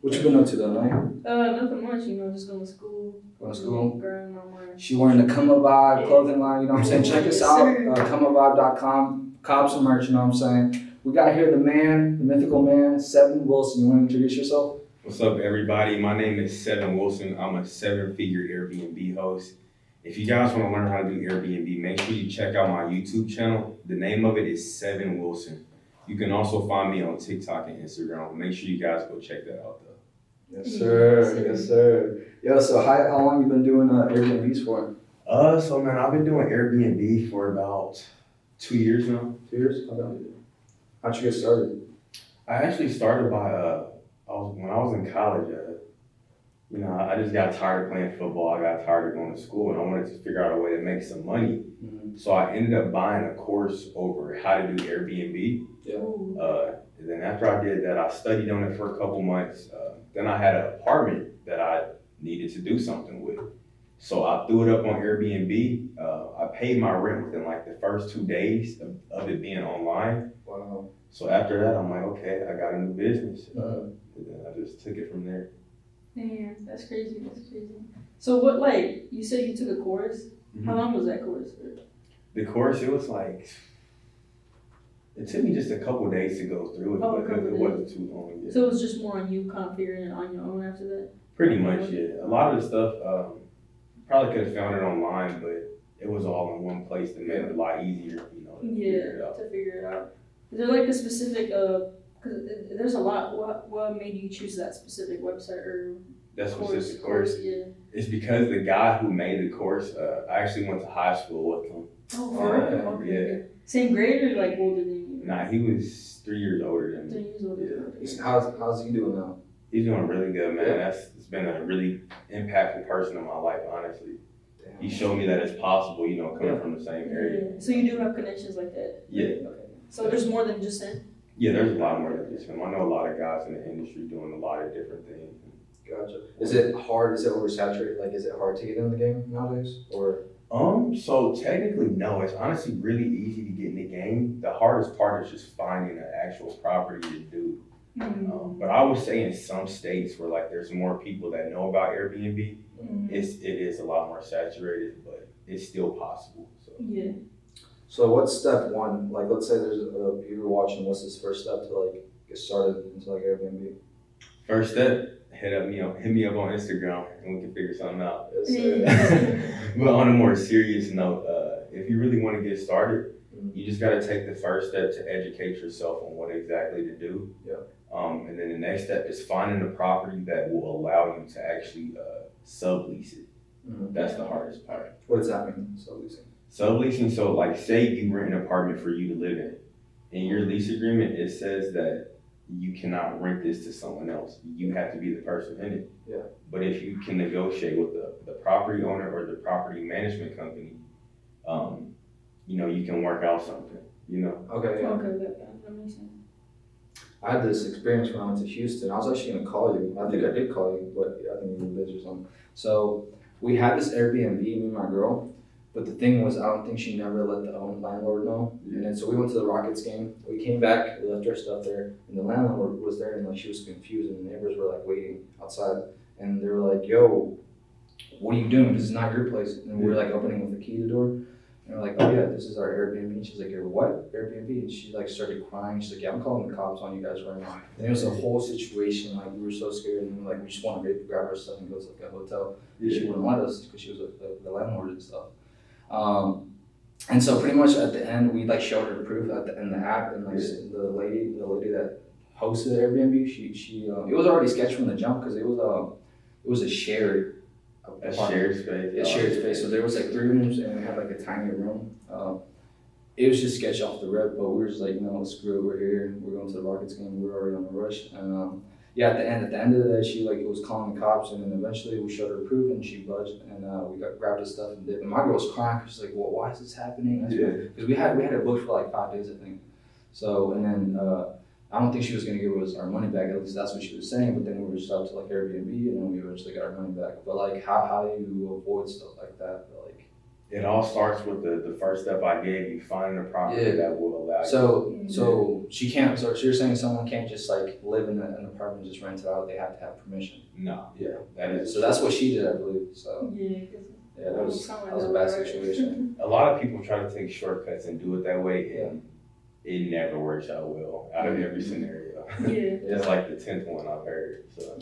What you been up to though, man? Nothing much, just going to school. Going to school? Girl, no more. She wearing the Come Vibe clothing line, you know what I'm saying? Check us Yes, out, sir. comeavibe.com. Cop some merch, you know what I'm saying? We got here the man, the mythical man, Seven Wilson. You want to introduce yourself? What's up, everybody? My name is Seven Wilson. I'm a seven-figure Airbnb host. If you guys want to learn how to do Airbnb, make sure you check out my YouTube channel. The name of it is Seven Wilson. You can also find me on TikTok and Instagram. Make sure you guys go check that out, though. Yes, sir. Yes, sir. Yo, so how long you been doing Airbnbs for? So man, I've been doing Airbnb for about 2 years now. 2 years? Okay. How'd you get started? I actually started by when I was in college. I just got tired of playing football. I got tired of going to school, and I wanted to figure out a way to make some money. Mm-hmm. So I ended up buying a course over how to do Airbnb. Yeah. And then after I did that, I studied on it for a couple months. Then I had an apartment that I needed to do something with. So I threw it up on Airbnb. I paid my rent within like the first 2 days of it being online. Wow. So after that, I'm like, okay, I got a new business. And then I just took it from there. Damn, that's crazy. So what, like, you said you took a course? Mm-hmm. How long was that course? The course, it was like, it took me just a couple days to go through it, but it wasn't too long. Yeah. So it was just more on you kind of figuring it on your own after that? Pretty much, yeah. A lot of the stuff, probably could have found it online, but it was all in one place that made it a lot easier, to figure it out. Is there like a specific, because there's a lot, what made you choose that specific website or specific course? Yeah. It's because the guy who made the course, I actually went to high school with him. Oh, for real? Okay. Yeah. Same grade or like older than you? Nah, he was 3 years older than me. 3 years older. Yeah. How's he doing now? He's doing really good, man. Yeah. It's been a really impactful person in my life, honestly. Damn. He showed me that it's possible, coming from the same area. Yeah. So you do have connections like that? Yeah. Okay. So there's more than just him? Yeah, there's a lot more than just him. I know a lot of guys in the industry doing a lot of different things. Gotcha. Is it hard? Is it oversaturated? Like, is it hard to get in the game nowadays? Or So technically, no. It's honestly really easy to get in the game. The hardest part is just finding an actual property to do. Mm-hmm. But I would say in some states where like there's more people that know about Airbnb, Mm-hmm. it is a lot more saturated, but it's still possible. So. Yeah. So what's step one? Like, let's say there's a viewer watching. What's his first step to like get started into like Airbnb? First step, hit me up on Instagram and we can figure something out. Yes, But on a more serious note, if you really want to get started, you just got to take the first step to educate yourself on what exactly to do. Yeah. And then the next step is finding a property that will allow you to actually sublease it. Mm-hmm. That's the hardest part. What does that mean? Subleasing. Subleasing, so like say you rent an apartment for you to live in. In your lease agreement, it says that you cannot rent this to someone else. You have to be the person in it. Yeah. But if you can negotiate with the property owner or the property management company, you can work out something, Okay. Yeah. Okay, that makes sense. I had this experience when I went to Houston. I was actually gonna call you. I think I did call you, but I think you were busy or something. So we had this Airbnb, me and my girl. But the thing was, I don't think she never let the landlord know. And then so we went to the Rockets game. We came back, we left our stuff there, and the landlord was there, and like she was confused, and the neighbors were like waiting outside, and they were like, "Yo, what are you doing? This is not your place." And we were like opening with the key to the door, and we're like, "Oh yeah, this is our Airbnb." And she's like, "What Airbnb?" And she like started crying. She's like, "Yeah, I'm calling the cops on you guys right now." And it was a whole situation. Like we were so scared, and we just wanted to grab our stuff and go to like a hotel. Yeah. She wouldn't let us because she was the landlord and stuff. And so pretty much at the end, we like showed her proof in the app, and like the lady that hosted Airbnb, she it was already sketched from the jump because it was a shared shared space. a shared space. So there was like 3 rooms, and we had like a tiny room. It was just sketched off the rip, but we were just like, screw it, we're here, we're going to the Rockets game, we're already on the rush, and at the end of the day, she like was calling the cops, and then eventually we showed her proof, and she budged, and we grabbed his stuff and did. And my girl was crying. She's like, "Well, why is this happening?" Because we had it booked for like 5 days, I think. So and then I don't think she was gonna give us our money back. At least that's what she was saying. But then we reached out to like Airbnb, and then we eventually got our money back. But like, how do you avoid stuff like that? Like, It all starts with the first step I gave you, finding a property Yeah. that will allow you. So she can't. So you're saying someone can't just like live in an apartment, and just rent it out. They have to have permission. No. Yeah. That is. So that's what she did, I believe. So Yeah, yeah, that was a bad situation. A lot of people try to take shortcuts and do it that way, and it never works out well out of every scenario. Yeah. It's like the 10th one I've heard. So.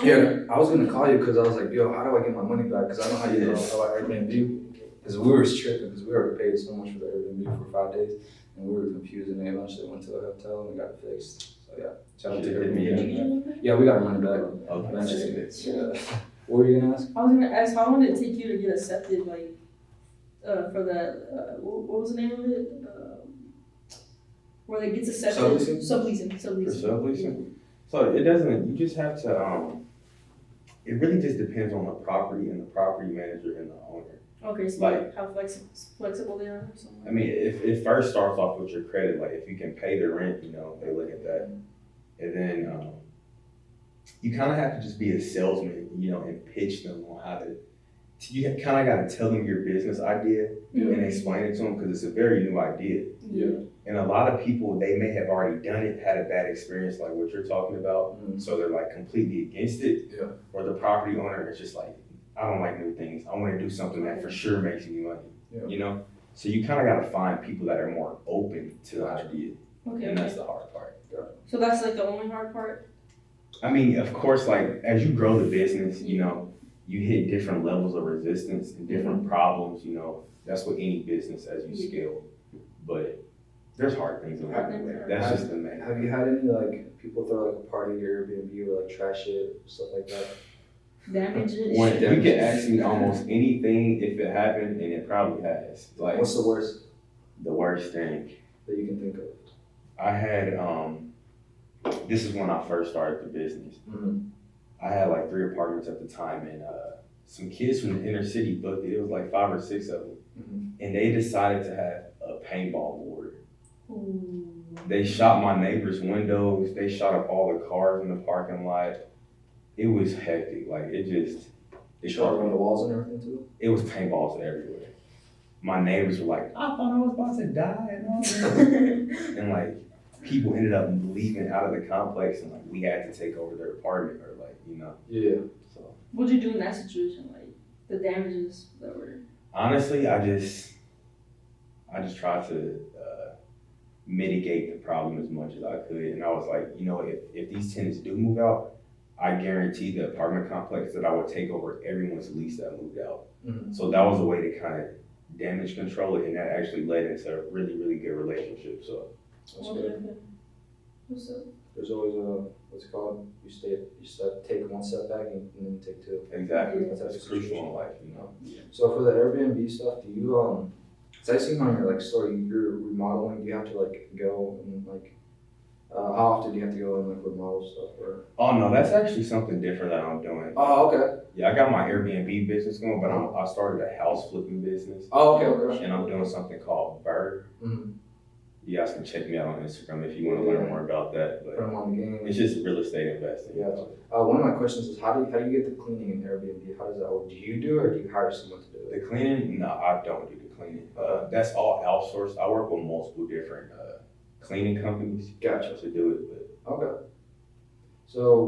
Yeah, I was gonna call you because I was like, yo, how do I get my money back? Because I know how you know about Airbnb. Because we were tripping because we already paid so much for the Airbnb for 5 days, and we were confused, and they eventually went to a hotel and we got it fixed. So yeah, shout out to Airbnb. Yeah, we got our money back. Eventually. Yeah. What were you gonna ask? I was gonna ask, how long did it take you to get accepted, like, for that, what was the name of it? Where it gets accepted? Subleasing? For subleasing? So it doesn't, you just have to, it really just depends on the property and the property manager and the owner. Okay, so Like- how flexible they are or something? I mean, if it first starts off with your credit, like if you can pay the rent, you know, they look at that. And then you kind of have to just be a salesman, you know, and pitch them on how to, you kind of got to tell them your business idea and explain it to them because it's a very new idea. Yeah. And a lot of people, they may have already done it, had a bad experience like what you're talking about. So they're like completely against it. Yeah. Or the property owner is just like, I don't like new things. I want to do something that for sure makes me money. Yeah. You know? So you kind of got to find people that are more open to the idea. Okay, And that's the hard part. so that's like the only hard part? I mean, of course, like as you grow the business, you know, you hit different levels of resistance and different problems, you know, that's with any business as you scale. But there's hard things along the way. That's just the main. Have you had any like people throw like a party at your Airbnb or like trash it, stuff like that? Damages? When you can ask me almost anything if it happened, and it probably has. Like What's the worst the worst thing? that you can think of? I had this is when I first started the business. Mm-hmm. I had like 3 apartments at the time, and some kids from the inner city booked it. It was like 5 or 6 of them, and they decided to have a paintball board. Ooh. They shot my neighbor's windows. They shot up all the cars in the parking lot. It was hectic. Like They shot on the walls and everything too? It was paintballs everywhere. My neighbors were like, I thought I was about to die and all that. And like people ended up leaving out of the complex, and like we had to take over their apartment or like, you know. Yeah. So What'd you do in that situation? Like the damages that were. honestly, I just tried to mitigate the problem as much as I could. And I was like, you know, if these tenants do move out, I guarantee the apartment complex that I would take over everyone's lease that moved out. Mm-hmm. So that was a way to kind of damage control it, and that actually led into a really, really good relationship. So That's good. What's up? There's always a, what's it called? Take one step back and then take two. exactly, Yeah. that's crucial in life, you know. So for the Airbnb stuff, do you cause I seen on your like story, you're remodeling, do you have to like go and like, how often do you have to go and like remodel stuff or? Oh no, that's actually something different that I'm doing. Oh, okay. Yeah, I got my Airbnb business going, but I started a house flipping business, Oh, okay. and I'm doing something called Bird. Mm-hmm. You guys can check me out on Instagram if you want to learn more about that. Put But them on the game. it's just real estate investing. Yeah. One of my questions is how do you get the cleaning in Airbnb? How does that work? Do you do it or do you hire someone to do it? The cleaning, no, I don't do the cleaning. That's all outsourced. I work with multiple different cleaning companies. Gotcha. To do it, but Okay. So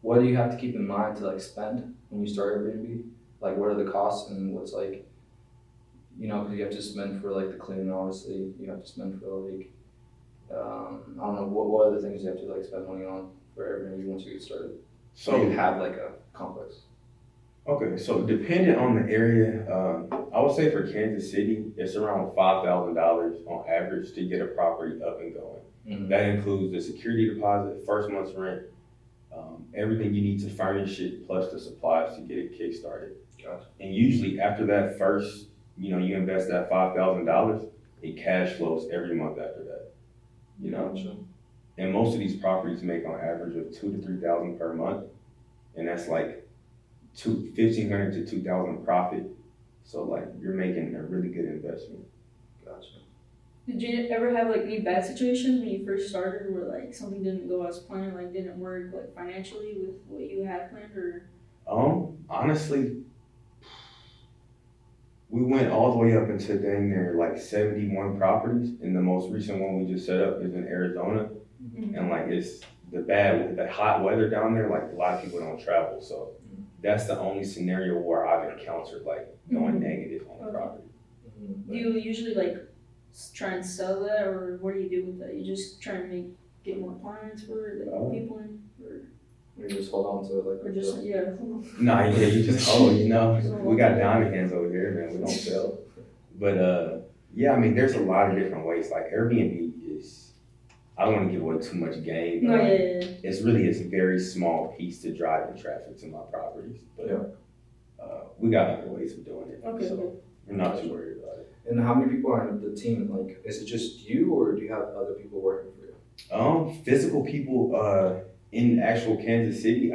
what do you have to keep in mind to like spend when you start Airbnb? Like what are the costs and what's like, you know, because you have to spend for like the cleaning, obviously. You have to spend for like, I don't know, what other things you have to like spend money on for Airbnb once you get started? So you have like a complex. okay, so depending on the area, I would say for Kansas City, it's around $5,000 on average to get a property up and going. Mm-hmm. That includes the security deposit, first month's rent, everything you need to furnish it, plus the supplies to get it kick-started. Gotcha. And usually after that first, you know, you invest that $5,000, it cash flows every month after that. You know, Gotcha. and most of these properties make on average of $2,000 to $3,000 per month, and that's like $1,500 to $2,000 profit. So like you're making a really good investment. Gotcha. Did you ever have like any bad situations when you first started where like something didn't go as planned, like didn't work like financially with what you had planned or? Honestly, We went all the way up into dang near like 71 properties, and the most recent one we just set up is in Arizona, and like it's the hot weather down there. Like a lot of people don't travel, so that's the only scenario where I've encountered like going negative on the property. Do you usually like try and sell that, or what do you do with that? You just try and get more clients for it, like people in, or You just hold on to it like. or just yeah. Nah, yeah, you just we got diamond hands over here, man. We don't sell, but yeah, I mean, there's a lot of different ways. Like Airbnb is, I don't want to give away too much game. No, But yeah. it's really a very small piece to driving traffic to my properties, but we got other ways of doing it. Okay. So we're not too worried about it. And how many people are in the team? Like, is it just you, or do you have other people working for you? Physical people, in actual Kansas City,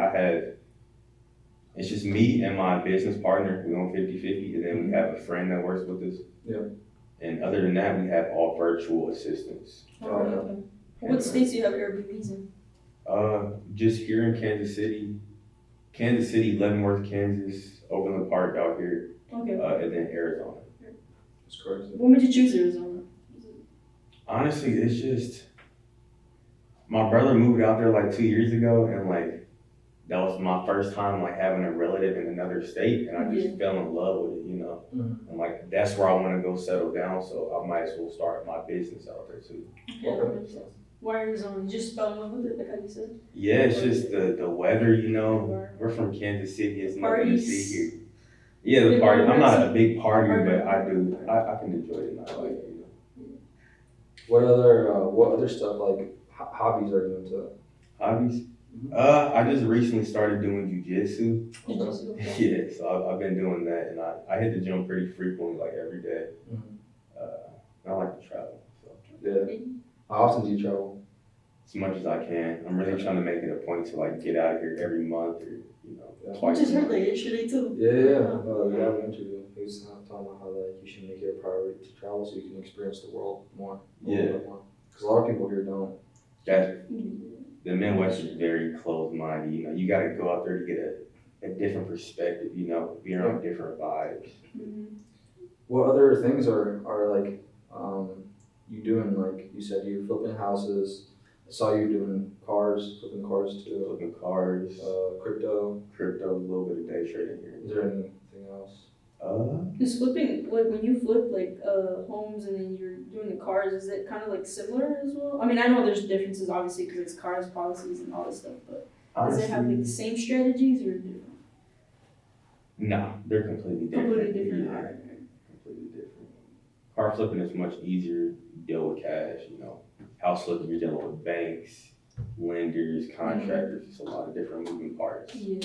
it's just me and my business partner. We own 50-50, and then we have a friend that works with us. Yeah. And other than that, we have all virtual assistants. Okay. What states do you have Airbnbs in? Just here in Kansas City, Leavenworth, Kansas, Overland Park out here, Okay. and then Arizona. That's crazy. What made you choose Arizona? Honestly, it's just my brother moved out there like 2 years ago, and like that was my first time like having a relative in another state, and I just fell in love with it, you know. Mm-hmm. And like that's where I want to go settle down, so I might as well start my business out there too. Okay. Why Arizona? You just fell in love with it, like how you said? Yeah, it's just the weather, you know. We're from Kansas City, it's nothing to see here. Yeah, the party. I'm not a big partier, but I can enjoy the nightlife, you know. What other stuff like hobbies are you into? Hobbies? I just recently started doing jujitsu. Okay. Yeah, so I've been doing that, and I hit the gym pretty frequently, like every day. I like to travel, so. Yeah. How often do you travel? As much as I can. I'm really trying to make it a point to like get out of here every month, or twice. Just heard that yesterday too. Yeah. We have an interview. He was talking about how like you should make it a priority to travel so you can experience the world more. Because a lot of people here don't. The Midwest is very closed-minded. You know, you got to go out there to get a different perspective. You know, be around different vibes. What other things are like you doing? Like you said, you're flipping houses. I saw you doing flipping cars too. Flipping cars. Crypto. A little bit of day trading here. Is there anything else? Is flipping, like when you flip like homes and then you're doing the cars, is it kind of like similar as well? I mean, I know there's differences obviously because it's cars, policies, and all this stuff, but Honestly, does it have like the same strategies or different? No, they're completely different. Completely different. Yeah, completely different. Car flipping is much easier. You deal with cash, you know. House flipping, you're dealing with banks, lenders, contractors. It's a lot of different moving parts. Yeah.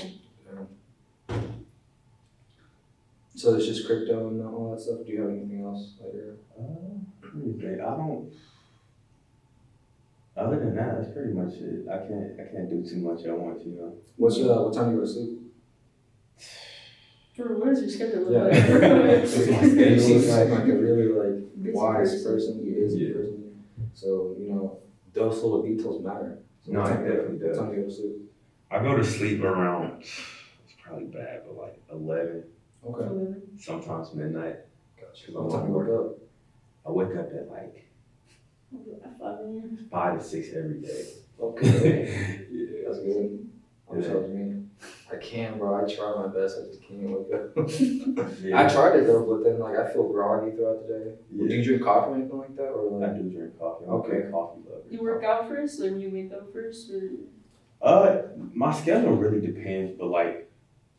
So it's just crypto and all that stuff. Do you have anything else later? I don't. Other than that, that's pretty much it. I can't do too much at once, you know. What time do you go to sleep? For what is your schedule Yeah. look like? You seem like a really Busy wise person, busy person. So those little details matter. So No, what it time definitely what does. time do you go to sleep? I go to sleep around. It's probably bad, but like 11, Okay. sometimes midnight. Gotcha. What time do you wake up? I wake up at like At 5 a.m. 5 to 6 every day. Okay. Yeah. That's good. I'm Yeah. sorry, me. I can, bro. I try my best. I just can't wake up. Yeah. I tried it though, but then I feel groggy throughout the day. Yeah. Do you drink coffee or anything like that, or I do drink coffee. I'm a Okay. big coffee lover. You work out first, or you wake up first, or? My schedule really depends, but like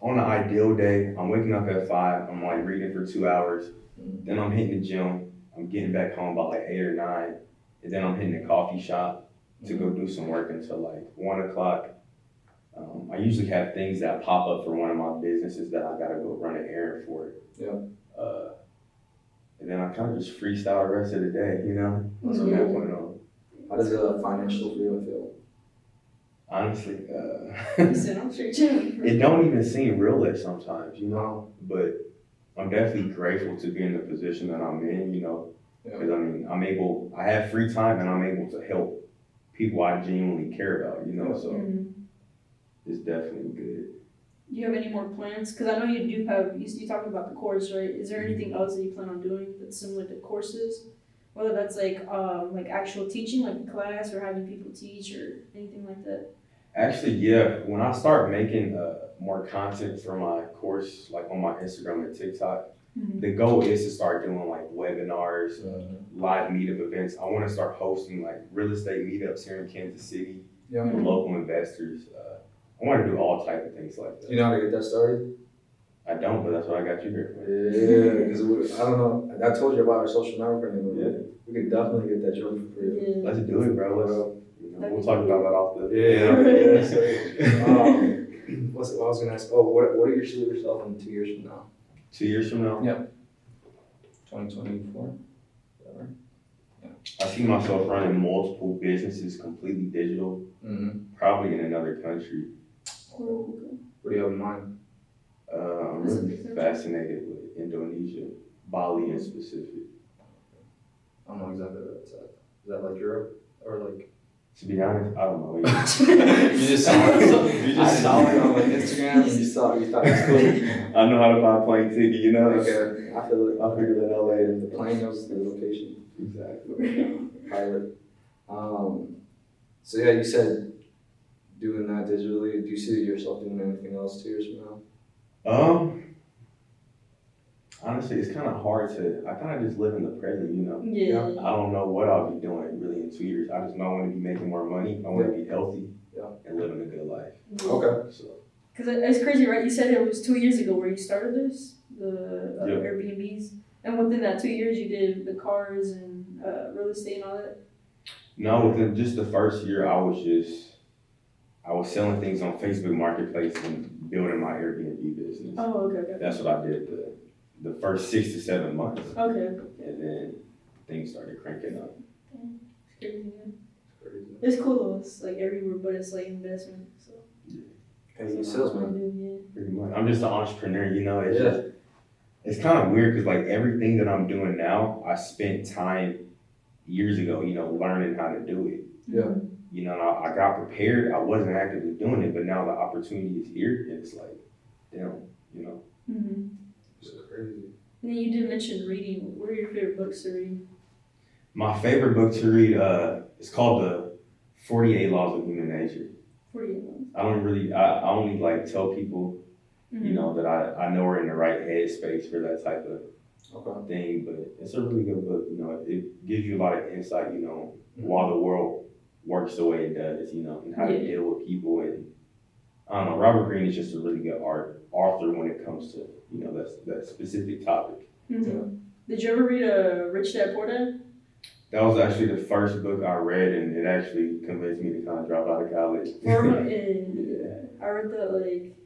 on an ideal day, I'm waking up at 5. I'm like reading for 2 hours. Then I'm hitting the gym. I'm getting back home about like 8 or 9, and then I'm hitting the coffee shop to go do some work until like 1 o'clock. I usually have things that pop up for one of my businesses that I gotta go run an errand for. Yeah. And then I kind of just freestyle the rest of the day, you know? That's From okay. that point on. How does financial freedom feel? Honestly, You said I'm straight chilling. it don't even seem real at sometimes, you know? No. But I'm definitely grateful to be in the position that I'm in, you know? Yeah. Because I mean, I have free time and I'm able to help people I genuinely care about, you know? So it's definitely good. Do you have any more plans? Because I know you do have, you talked about the course, right? Is there anything else that you plan on doing that's similar to courses? Whether that's like actual teaching, like a class, or having people teach, or anything like that? Actually, yeah. When I start making more content for my course, like on my Instagram and TikTok, the goal is to start doing like webinars, live meetup events. I want to start hosting like real estate meetups here in Kansas City Yeah. with local investors. I want to do all type of things like that. You know how to get that started? I don't, but that's what I got you here for. Yeah, because I don't know. I told you about our social networking. Yeah. We could definitely get that job for free. Yeah. Let's do it, bro. We'll talk about that off the. What I was gonna ask? Oh, what are you see yourself in 2 years from now? 2 years from now? Yeah. 2024. I see myself running multiple businesses completely digital, probably in another country. Cool. Okay. What do you have in mind? I'm really fascinated with Indonesia, Bali in specific. I don't know exactly where that's at. Is that like Europe or like? To be honest, I don't know. You just saw it. You just saw it on like Instagram, and you thought it was cool. I know how to buy a plane ticket, you know? Okay, I feel it. I'll figure that out later. The plane knows the location. Exactly. Pilot. So yeah, you said doing that digitally. Do you see yourself doing anything else 2 years from now? Honestly, it's kind of hard I kind of just live in the present, you know? Yeah. I don't know what I'll be doing really in 2 years. I just know I want to be making more money. I want to be healthy and living a good life. Okay. So. Because it's crazy, right? You said it was 2 years ago where you started this, the Yeah. Airbnbs. And within that 2 years, you did the cars and real estate and all that? No, within just the first year, I was selling things on Facebook Marketplace and building my Airbnb business. Oh, okay. That's what I did the first 6 to 7 months. Okay. And then things started cranking up. It's crazy, man. It's cool though. It's like everywhere, but it's like investment. So. Hey, you salesman. Yeah. Pretty much. I'm just an entrepreneur, you know. It's kind of weird because like everything that I'm doing now, I spent time years ago, you know, learning how to do it. Yeah. You know, I got prepared. I wasn't actively doing it, but now the opportunity is here, and it's like, damn, you know. Mm-hmm. It's crazy. And then you did mention reading. What are your favorite books to read? My favorite book to read, it's called The 48 Laws of Human Nature. 48 months. I only like tell people, you know, that I know we're in the right headspace for that type of thing, but it's a really good book. You know, it gives you a lot of insight, you know, while the world works the way it does, you know, and how to deal with people. And I don't know, Robert Greene is just a really good author when it comes to, you know, that specific topic. Mm-hmm. Did you ever read Rich Dad Poor Dad? That was actually the first book I read, and it actually convinced me to kind of drop out of college. I read that like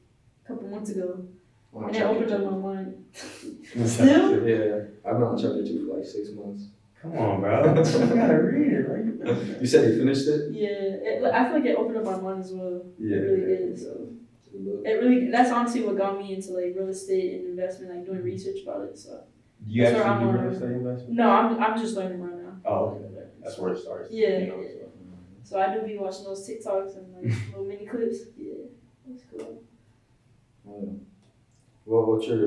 a couple months ago, and it opened up my mind. Still? Yeah, I've been on chapter 2 for like 6 months. Come on, bro. You gotta read it, right? You said you finished it? Yeah, I feel like it opened up my mind as well. Yeah. It really did. So that's honestly what got me into like real estate and investment, like doing research about it. So. You actually do real estate investment? No, I'm just learning right now. Oh, okay. That's where it starts. Yeah. You know, yeah. So I do be watching those TikToks and like little mini clips. Yeah, that's cool. What's your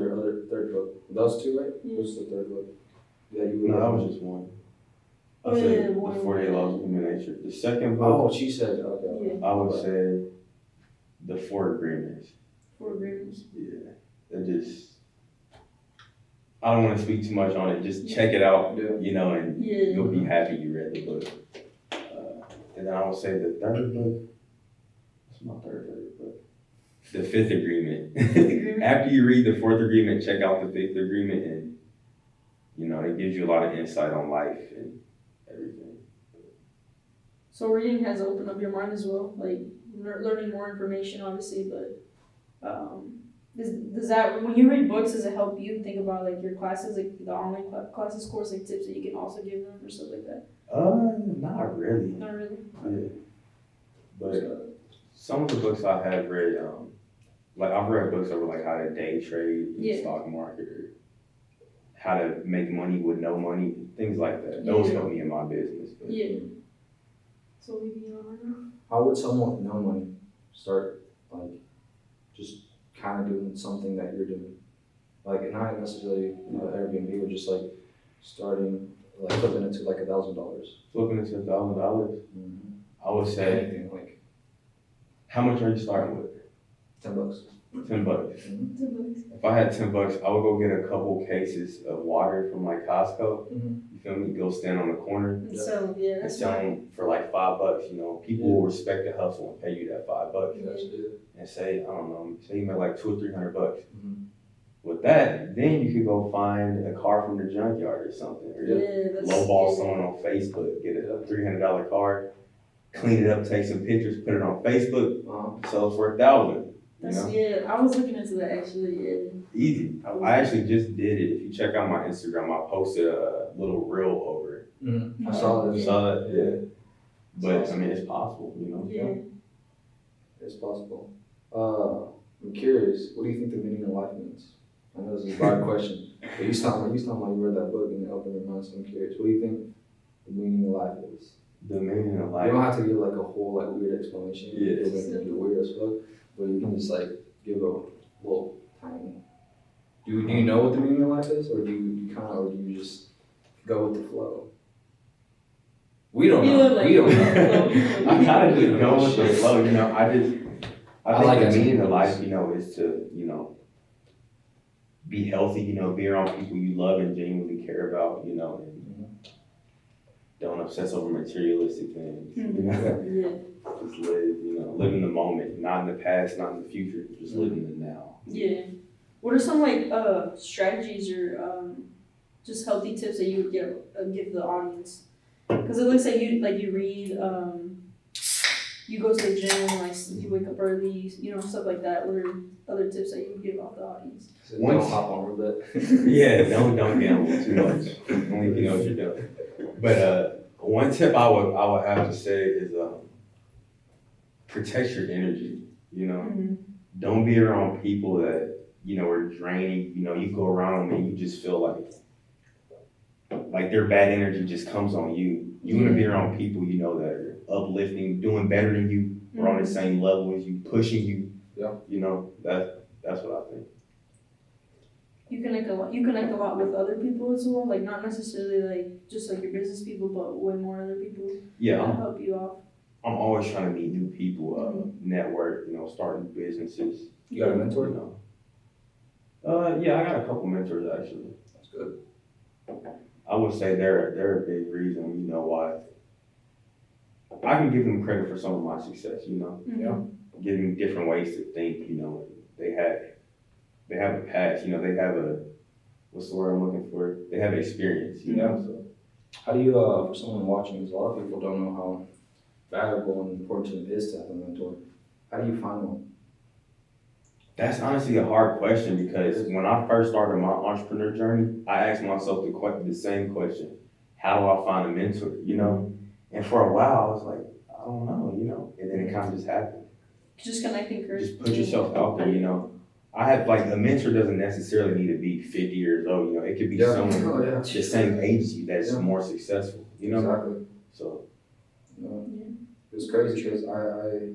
third book? Those two, right? Yeah. What's the third book? Yeah, No, that was just one. I said The 48 Laws of Human Nature. The second book. Oh, she said, okay. Yeah. I would say The 4 Agreements. 4 Agreements. Yeah. That just. I don't want to speak too much on it. Just check it out, you know, and you'll be happy you read the book. And then I would say the third book. What's my third favorite book? The 5th Agreement. After you read the 4th Agreement, check out the 5th Agreement, and you know it gives you a lot of insight on life and everything. So reading has opened up your mind as well, like learning more information, obviously. But does that, when you read books, does it help you think about like your classes, like the online classes course, like tips that you can also give them or stuff like that? Not really. Not really. Yeah. But some of the books I have read, like I've read books over like how to day trade in the stock market, or how to make money with no money, things like that. Those help me in my business. But. Yeah. So we be on right now. How would someone with no money start, like, just kind of doing something that you're doing? Like not necessarily Airbnb, but just like starting, like flipping it to like $1,000. Flipping into $1,000. I would say, Anything like how much are you starting with? $10. $10. If I had $10, I would go get a couple cases of water from like Costco. You feel me? Go stand on the corner And so yeah, and that's sell fine. them for like $5. You know, people will respect the hustle and pay you that $5. And say, I don't know, say you make like $200 or $300. With that, then you could go find a car from the junkyard or something, or lowball someone on Facebook, get a $300 car, clean it up, take some pictures, put it on Facebook, sell it for $1,000. That's, You know? yeah, I was looking into that actually. Easy. I actually just did it. If you check out my Instagram, I posted a little reel over it. I saw that. You saw that? Yeah. But I mean, it's possible, you know? Yeah. It's possible. I'm curious, what do you think the meaning of life means? I know this is a broad question, but you talking about you read that book and it opened your mind, so I'm curious. What do you think the meaning of life is? The meaning of life. You don't have to give like a whole like weird explanation. Yeah. It's gonna be weird as fuck, but you can just like give a little tiny. Do you know what the meaning of life is, or do you just go with the flow? We don't know. We don't know. I kind of just go with the flow, you know. I think like the that. meaning of life, you know, is to, you know, be healthy, you know, be around people you love and genuinely care about, you know, and don't obsess over materialistic things. You know? Just live, you know, live in the moment, not in the past, not in the future, just live in the now. Yeah. What are some like strategies or just healthy tips that you would give the audience? Because it looks like you read, you go to the gym, like you wake up early, you know, stuff like that. What are other tips that you would give off the audience? So don't hop on a little bit. Yeah, don't gamble too much. Only if you know what you're doing. But one tip I would have to say is protect your energy. You know, don't be around people that you know are draining. You know, you go around them and you just feel like their bad energy just comes on you. You want to be around people you know that are uplifting, doing better than you, or on the same level as you, pushing you. Yeah. You know, that's what I think. You connect a lot with other people as well, like not necessarily like just like your business people, but way more other people Yeah. that help you out. I'm always trying to meet new people, network, you know, starting businesses. You got a mentor? You know. Yeah, I got a couple mentors actually. That's good. I would say they're a big reason, you know, why I can give them credit for some of my success, you know. Yeah. Give them different ways to think, you know. They have a past, you know, they have what's the word I'm looking for? They have experience, you know. So How do you, for someone watching, because a lot of people don't know how valuable and important it is to have a mentor. How do you find one? that's honestly a hard question because when I first started my entrepreneur journey, I asked myself the same question. How do I find a mentor, you know? And for a while, I was like, I don't know, you know? And then it kind of just happened. Just connecting first. Just put yourself out there, you know? I have, like, a mentor doesn't necessarily need to be 50 years old, you know? It could be someone the same age as you that's more successful, you know? Exactly. So. It was crazy because I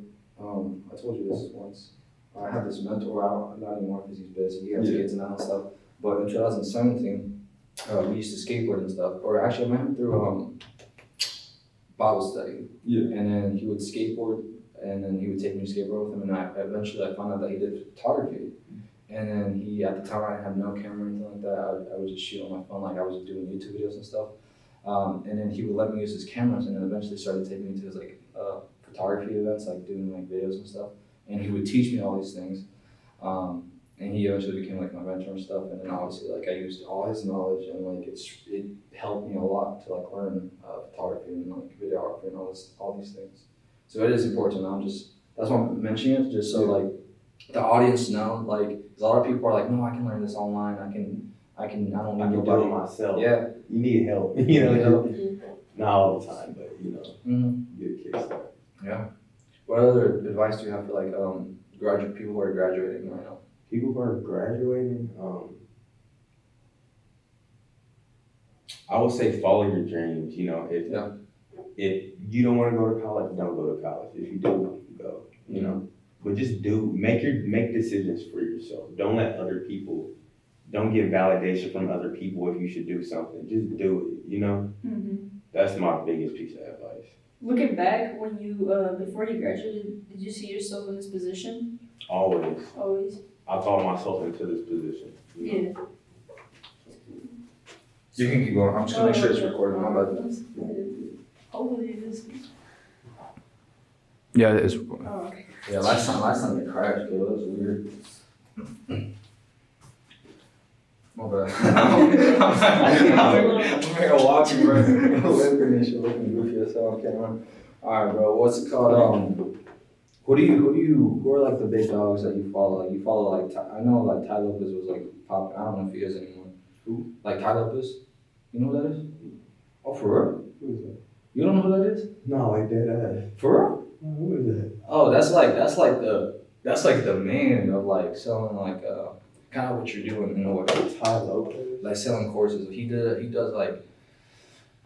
told you this once. I had this mentor, not anymore because he's busy, he has kids and that stuff. But in 2017, we used to skateboard and stuff. Or actually, I met him through Bible study. Yeah. And then he would skateboard, and then he would take me to skateboard with him. And eventually I found out that he did photography. And then at the time, I had no camera or anything like that. I would just shoot on my phone like I was doing YouTube videos and stuff. And then he would let me use his cameras, and then eventually started taking me to his photography events, like doing like videos and stuff. And he would teach me all these things. And he eventually became like my mentor and stuff. And then obviously like I used all his knowledge, and like it helped me a lot to like learn photography and like videography and all these things. So it is important. That's why I'm mentioning it, just so like the audience know, like 'cause a lot of people are like, no, I can learn this online. I don't need nobody. Do it myself. Yeah. You need help. You know, help. Not all the time, but you know, get a kickstart. Yeah. What other advice do you have for like people who are graduating right now? People who are graduating, I would say follow your dreams. You know, if you don't want to go to college, don't go to college. If you do, go. You know, but just make decisions for yourself. Don't let other people, don't get validation from other people if you should do something. Just do it, you know? Mm-hmm. That's my biggest piece of advice. Looking back, when you before you graduated, did you see yourself in this position? Always. Always. I taught myself into this position. You know? Yeah. You can keep going. I'm just gonna make sure it's recording. My bad. Hopefully it is. Yeah, it is recording. Oh, okay. Yeah, last time it crashed, though. That was weird. My bad. I'm here walking, bro. Limping and shit, looking goofy as hell on camera. Alright, bro. What's it called? Who are like the big dogs that you follow? Like you follow like I know like Ty Lopez was like pop. I don't know if he is anymore. Who? Like Ty Lopez. You know who that is? Oh, for real? Who is that? You don't know who that is? No, like that. For real? Who is that? Oh, that's like the man of like selling like kind of what you're doing in a way. Ty Lopez? Like selling courses. He does like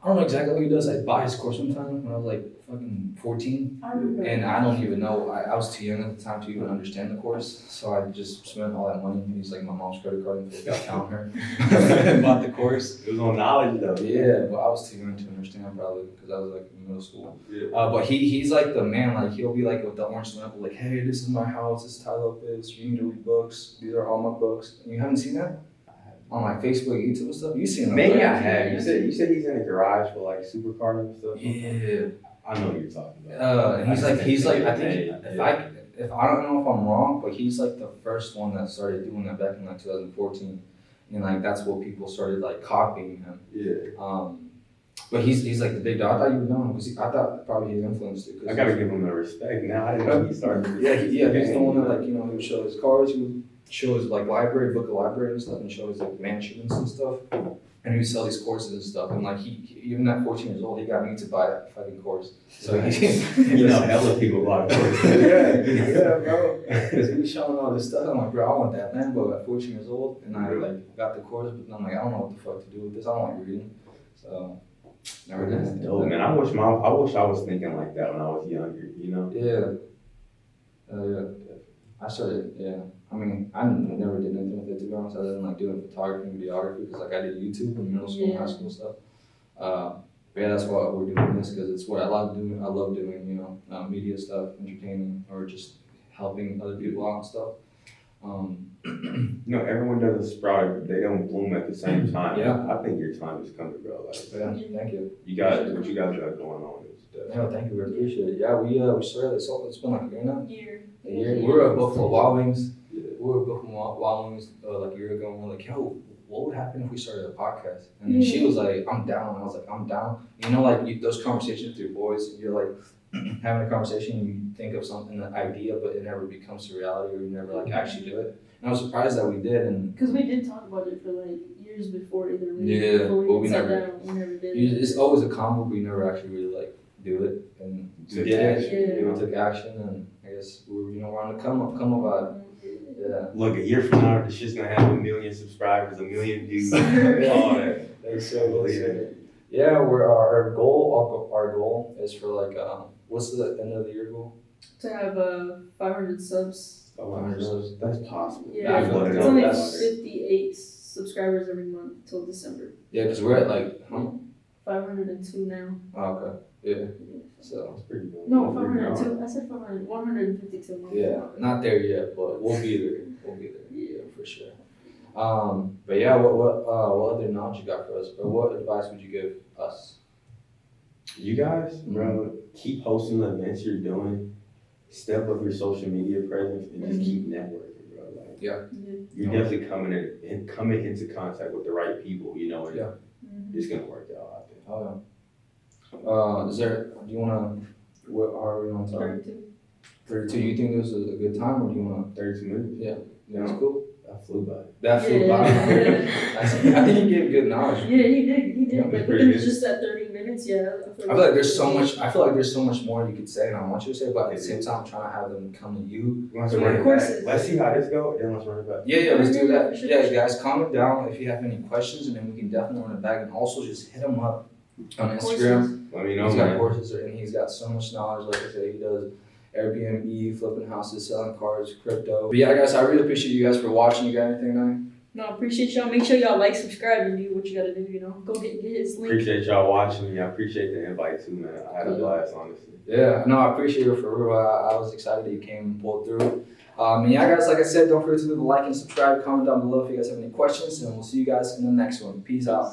I don't know exactly what he does. I bought his course one time when I was like fucking 14. I remember. And I don't even know, I was too young at the time to even understand the course. So I just spent all that money and used like my mom's credit card and got telling her and bought the course. It was on knowledge though. Yeah, but I was too young to understand probably because I was like in middle school. Yeah. But he's like the man, like he'll be like with the orange lamp, like, hey, this is my house, this is Ty Lopez, you need to read books, these are all my books. And you haven't seen that? On like Facebook, YouTube and stuff? You've seen them. Maybe right? I have. You said he's in the garage for like supercars and stuff. Yeah. I know what you're talking about. And he's like, I think if I don't know if I'm wrong, but he's like the first one that started doing that back in like 2014, and like that's what people started like copying him. Yeah. But he's like the big dog. I thought you would know him because I thought probably he influenced it. I gotta give him the respect now. I didn't know he started. Yeah, he's the one that like he would show his cars, he would show his like library, book of library and stuff, and show his like mansions and stuff. And he would sell these courses and stuff, and like he even at 14 years old, he got me to buy that fucking course. So you know, hella people buy courses. yeah, bro. Because he was showing all this stuff. I'm like, bro, I want that Lambo at 14 years old, and I like got the course, but I'm like, I don't know what the fuck to do with this. I don't like reading, so never did. Dope, man. I wish I was thinking like that when I was younger. You know? Yeah. Yeah. I started. Yeah. I mean, I never did anything with it, to be honest, other than like doing photography and videography, because like I did YouTube in middle school and high school stuff. But yeah, that's why we're doing this, because it's what I love doing. I love doing, media stuff, entertaining, or just helping other people out and stuff. You know, everyone doesn't sprout, but they don't bloom at the same time. Yeah. I think your time is coming, bro. Like, Yeah, thank you. what you guys got going on is Yeah, thank you. We appreciate it. Yeah, we started this. It's been like a year now. Year. A year. We were at Buffalo Wild Wings. We were at Buffalo Wild Wings like a year ago, and we're like, yo, what would happen if we started a podcast? And then she was like, I'm down. And I was like, I'm down. You know, like those conversations with your boys, and you're like having a conversation, and you think of something, an idea, but it never becomes a reality, or you never like actually do it. And I was surprised that we did. And because we did talk about it for like years before either. Yeah, before we sat never. down, we never did. It's always a combo, but you never actually really like do it. And took we did. action. We took action, and I guess we're on the come up about it. Yeah. Look, a year from now, this shit's gonna have 1 million subscribers, 1 million views, all that. That's so believe it. Yeah, our goal is for like what's the end of the year goal? To have 500 subs. 500 subs. That's possible. Yeah, I feel like it's only that's- 58 subscribers every month till December. Yeah, because we're at like 502 now. Oh, okay. Yeah. So That's pretty good. No, 502. I said 500. 152 now. yeah, not there yet, but we'll be there. We'll be there. Yeah, for sure. But yeah, what other knowledge you got for us? Or what advice would you give us? You guys, bro, keep hosting the events you're doing. Step up your social media presence and just keep networking, bro. Like, Yeah. you're definitely coming into contact with the right people, and Yeah. it's gonna work out, I think. Oh yeah. Do you wanna? What are we on time? 32. 32. You think this is a good time, or do you wanna? 32 minutes? Yeah. That's cool. That flew by. That flew by. I think you gave good knowledge. Yeah, he did. Yeah, But pretty then it's good. just at 30 minutes. Yeah. I feel like there's so much. I feel like there's so much more you could say, and I want you to say, but at the same time, I'm trying to have them come to you. Let's Yeah, run of it course back. it- Let's see how this goes, then let's run it back. Yeah, let's do that. For sure. Yeah, guys, comment down if you have any questions, and then we can definitely run it back. And also just hit him up on Instagram. Let me know, He's got man. courses, and he's got so much knowledge. Like I said, he does Airbnb, flipping houses, selling cars, crypto. But yeah, guys, I really appreciate you guys for watching. You got anything, Nine? No, appreciate y'all. Make sure y'all like, subscribe, and do what you gotta do. You know, go get his link. Appreciate y'all watching me. I appreciate the invite too, man. I had a blast, honestly. Yeah, no, I appreciate it for real. I was excited that you came and pulled through. And yeah, guys, like I said, don't forget to leave a like and subscribe, comment down below if you guys have any questions, and we'll see you guys in the next one. Peace out.